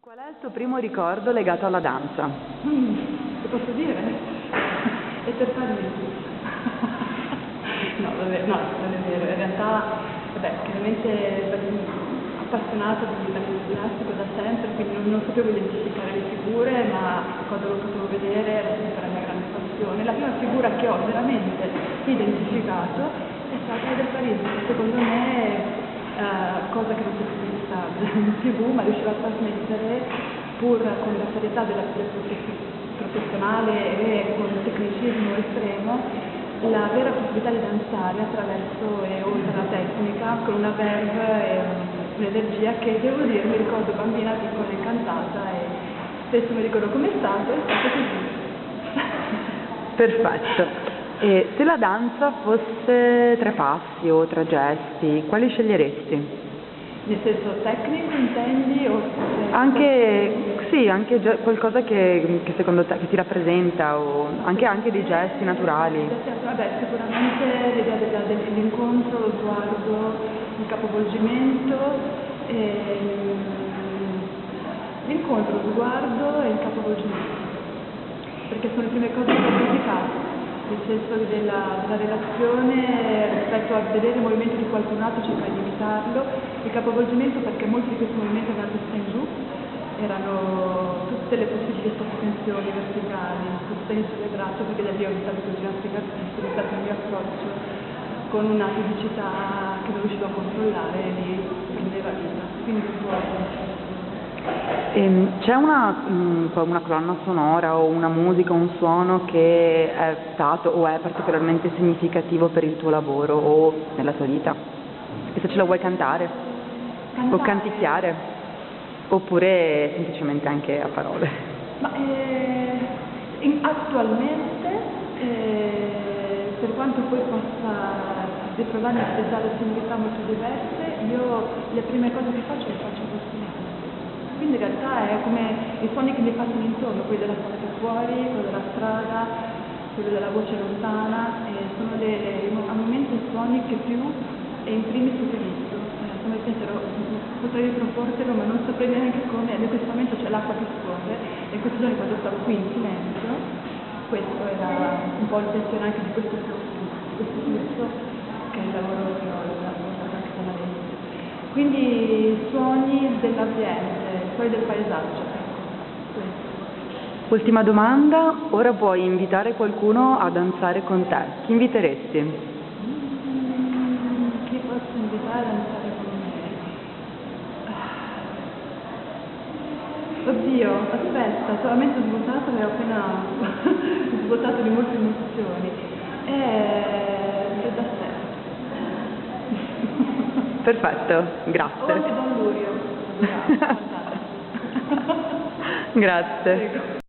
Qual è il tuo primo ricordo legato alla danza? Che posso dire? E per Parigi. No, vabbè, no, non è vero. In realtà, vabbè, chiaramente appassionata di balletto classico da sempre, quindi non sapevo identificare le figure, ma quando lo potevo vedere era sempre la mia grande passione. La prima figura che ho veramente identificato è stata del Parigi, che secondo me cosa che non si è vista in TV, ma riusciva a trasmettere, pur con la serietà della professionale e con il tecnicismo estremo, la vera possibilità di danzare attraverso e oltre la tecnica, con una verve e un'energia che, devo dire, mi ricordo bambina piccola incantata e spesso mi ricordo come è stato così. Perfetto. E se la danza fosse 3 passi o 3 gesti, quali sceglieresti? Nel senso tecnico intendi? O Anche, sì, anche qualcosa che secondo te che ti rappresenta, o anche dei gesti naturali. Vabbè, sicuramente l'idea dell'incontro, lo sguardo, il capovolgimento, l'incontro, lo sguardo e il capovolgimento, perché sono le prime cose che ho criticato. Nel senso della relazione rispetto a vedere il movimento di qualcun altro, cercare di imitarlo, il capovolgimento perché molti di questi movimenti erano testa in giù, erano tutte le possibili sospensioni verticali, sostenso le braccia, perché da lì ho iniziato con ginnastica artistica, è stato il mio approccio con una fisicità che non riuscivo a controllare e lì prendeva vita. Quindi C'è una colonna sonora o una musica, un suono che è stato o è particolarmente significativo per il tuo lavoro o nella tua vita? E se ce la vuoi cantare? O canticchiare? Oppure semplicemente anche a parole? Ma attualmente, per quanto poi possa ritrovare delle sonorità molto diverse, io le prime cose che faccio le faccio col silenzio. Quindi in realtà è come i suoni che mi passano intorno, quelli della porta fuori, quello della strada, quello della voce lontana, sono al momento i suoni che più e in primis utilizzo. Come penserò, potrei riproportelo, ma non saprei neanche come. In questo momento c'è l'acqua che scorre e questi giorni quando stavo qui in silenzio, questo era un po' il pensiero anche di questo flusso, che è il lavoro che ho anche con la mente. Quindi suoni dell'ambiente, suoni del paesaggio. Ultima domanda, ora puoi invitare qualcuno a danzare con te. Chi inviteresti? Chi posso invitare a danzare con me? Oddio, aspetta, solamente ho svuotato e ho appena svuotato di molte emozioni. Fred Astaire. Perfetto, grazie. O anche Don Lurio. Grazie. Prego.